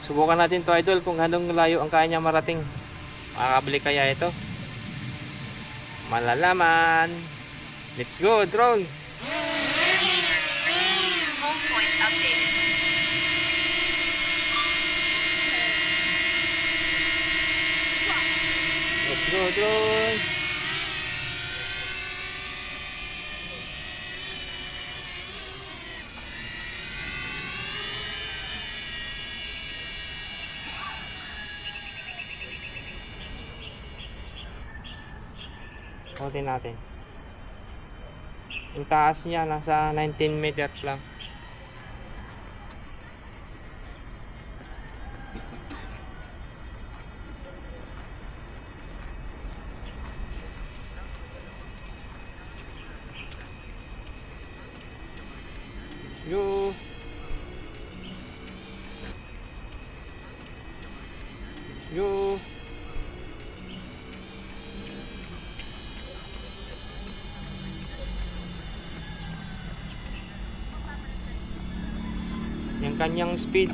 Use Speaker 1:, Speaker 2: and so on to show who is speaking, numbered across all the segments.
Speaker 1: Subukan natin to idol kung anong layo ang kaya niya marating. Makakabili kaya ito? Malalaman. Let's go, drone.
Speaker 2: Home point updated.
Speaker 1: Let's go, drone. Kunin natin. Yung taas niya nasa 19 meters lang. Let's go. Let's go. Yung kanyang speed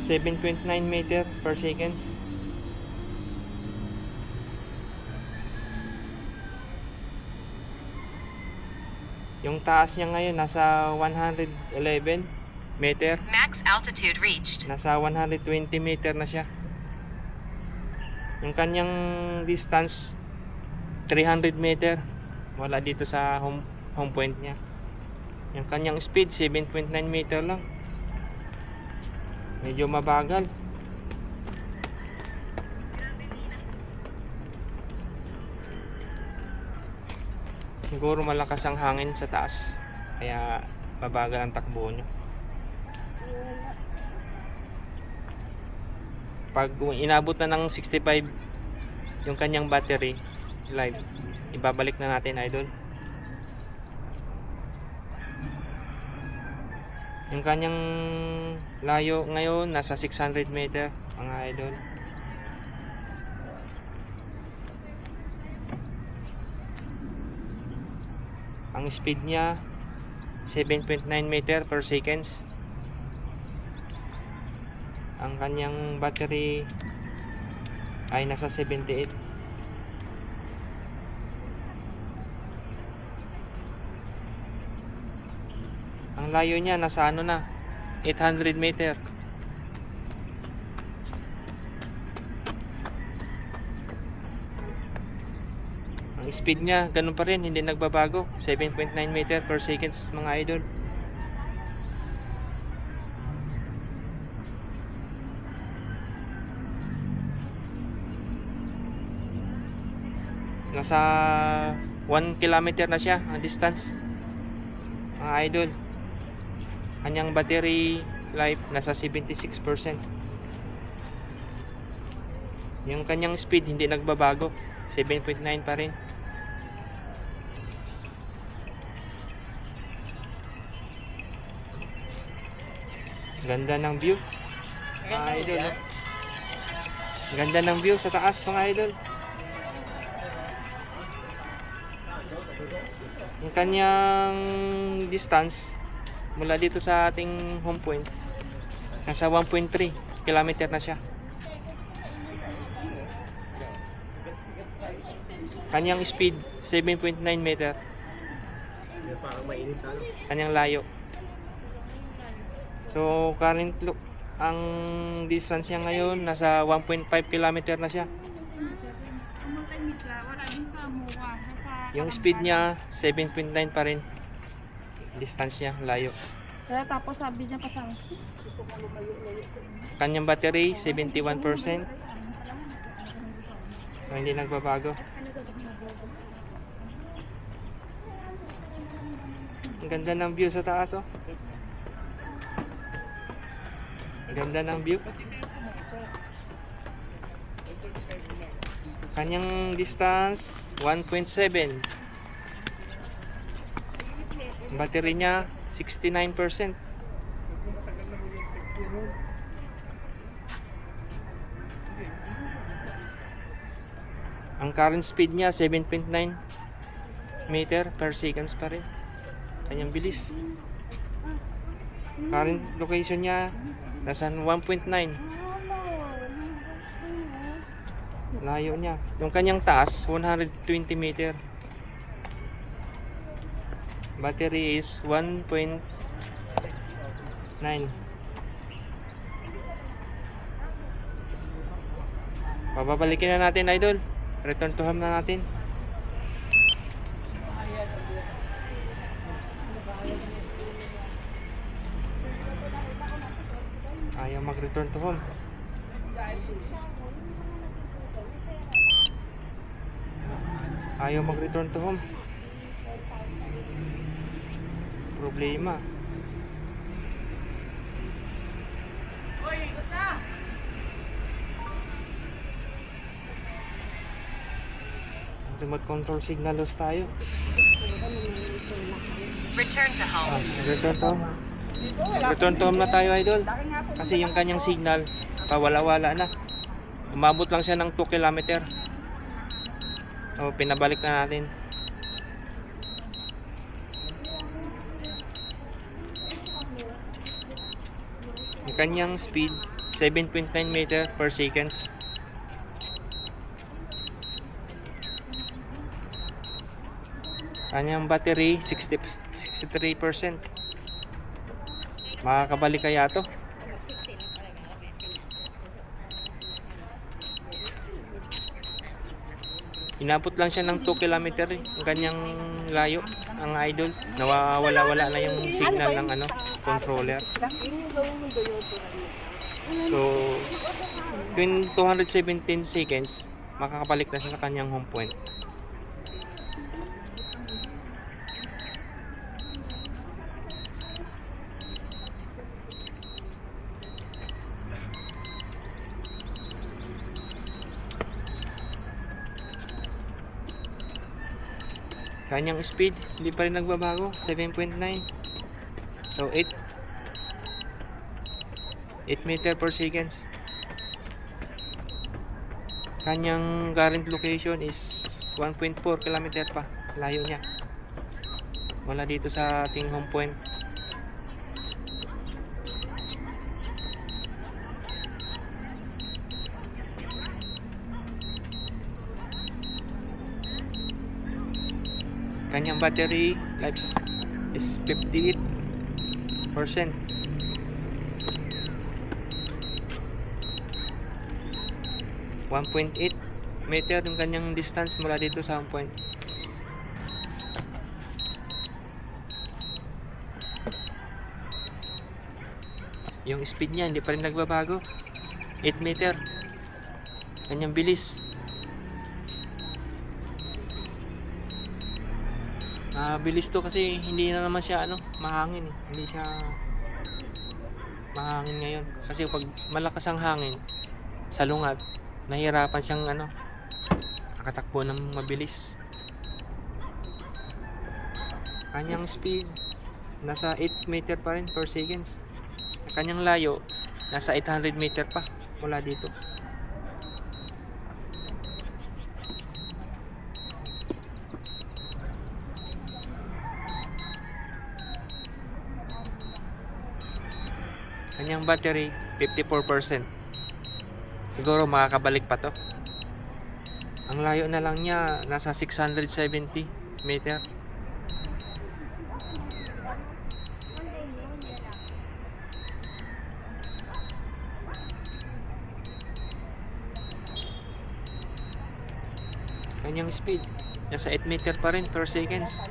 Speaker 1: 7.9 meter per seconds. Yung taas niya ngayon nasa 111 meter.
Speaker 2: Max altitude reached.
Speaker 1: Nasa 120 meter na siya. Yung kanyang distance 300 meter wala dito sa home point niya. Yung kanyang speed 7.9 meter lang. Medyo mabagal. Siguro malakas ang hangin sa taas, kaya mabagal ang takbo nyo. Pag inabot na ng 65 yung kanyang battery live, ibabalik na natin idol. Yung kanyang layo ngayon nasa 600 meter mga idol. Ang speed niya 7.9 meter per seconds. Ang kanyang battery ay nasa 78. Ang layo niya nasa ano na 800 meter. Ang speed niya ganun pa rin, hindi nagbabago, 7.9 meter per seconds mga idol. Nasa 1 kilometer na siya ang distance mga idol. Kanyang battery life nasa 76%. Yung kanyang speed hindi nagbabago, 7.9 pa rin. Ganda ng view mga idol, no? Ganda ng view sa taas mga idol. Yung kanyang distance mula dito sa ating home point nasa 1.3 kilometer na siya. Kanyang speed 7.9 meter. Kanyang layo. So current look ang distance niya ngayon nasa 1.5 kilometer na siya. Yung speed niya 7.9 pa rin. Distance niya layo.
Speaker 3: Kaya tapos sabi niya pa sa
Speaker 1: Kanyang battery 71%. So hindi nagbabago. Ang ganda ng view sa taas, oh. Ang ganda ng view. Kanyang distance 1.7. Battery niya 69%. Ang current speed niya 7.9 meter per seconds pa rin. Kanyang bilis. Current location niya Nasa 1.9. Layo niya. Yung kanyang taas, 120 meter. Battery is 1.9. Pababalikin na natin, idol. Return to home na natin. Ayaw mag-return to home. Ayaw mag-return to home. Problema. Remote control signal loss tayo.
Speaker 2: Return to home.
Speaker 1: Return to home. Return to home na tayo, idol. Kasi yung kanyang signal, pawala-wala na. Umabot lang siya ng 2 kilometer. O, pinabalik na natin. Yung kanyang speed, 7.9 meter per seconds. Kanyang battery, 63%. Makakabalik kaya to? Inabot lang siya ng 2 kilometer yung kanyang layo, ang idol. Nawawala-wala na yung signal ng controller. So, in 217 seconds, makakabalik na siya sa kanyang home point. Kanyang speed, hindi pa rin nagbabago, 7.9. So 8 meter per seconds. Kanyang current location is 1.4 kilometer pa. Layo niya. Wala dito sa ating home point. Kanyang battery life is 58%. 1.8 meter yung kanyang distance mula dito sa home point. Yung speed niya hindi pa rin nagbabago, 8 meter. Kanyang bilis. Bilis to kasi hindi na naman siya mahangin eh. Hindi siya mahangin ngayon. Kasi pag malakas ang hangin sa lungat, nahihirapan siyang nakatakbo ng mabilis. Kanyang speed nasa 8 meter pa rin per seconds. Kanyang layo nasa 800 meter pa mula dito. Kanyang battery 54%. Siguro makakabalik pa to. Ang layo na lang niya nasa 670 meter. Kanyang speed nasa 8 meter pa rin per seconds.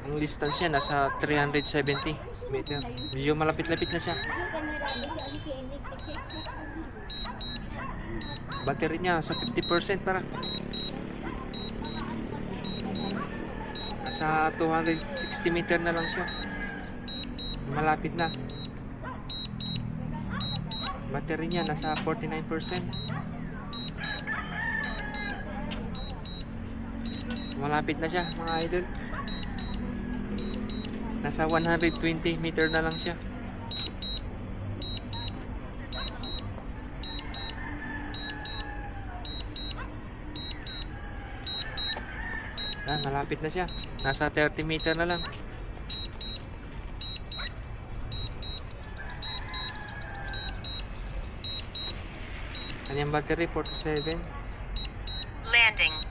Speaker 1: Ang distance niya nasa 370 meter. Medyo malapit-lapit na siya. Battery niya sa 50% para. Nasa 260 meter na lang siya. Malapit na. Battery niya nasa 49%. Malapit na siya mga idol. Nasa 120 meter na lang siya. Malapit na siya. Nasa 30 meter na lang. Kanyang battery 47.
Speaker 2: Landing.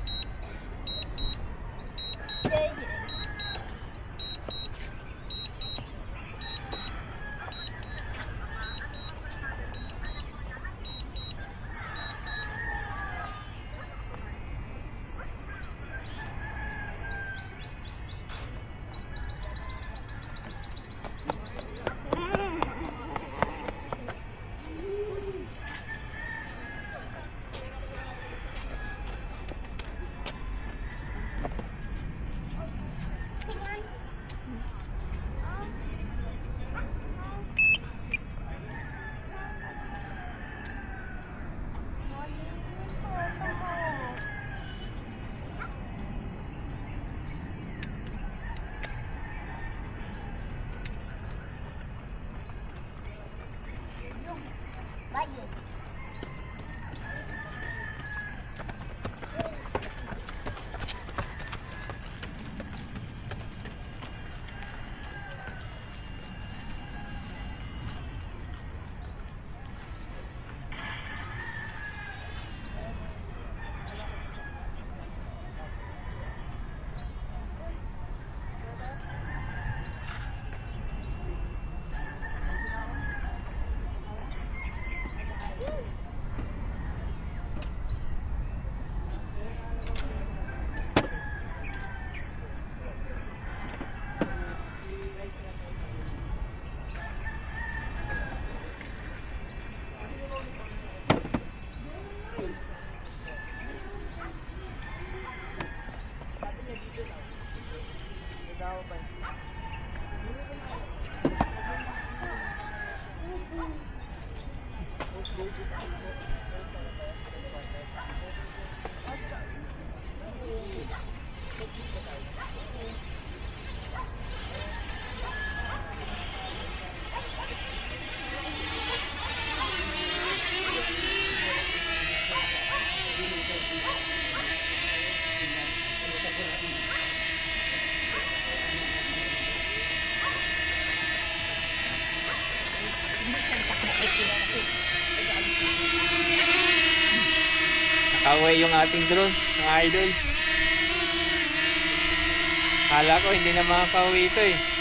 Speaker 1: Nakaway yung ating drone, mga idol. Kala ko hindi na makakauwi ito eh.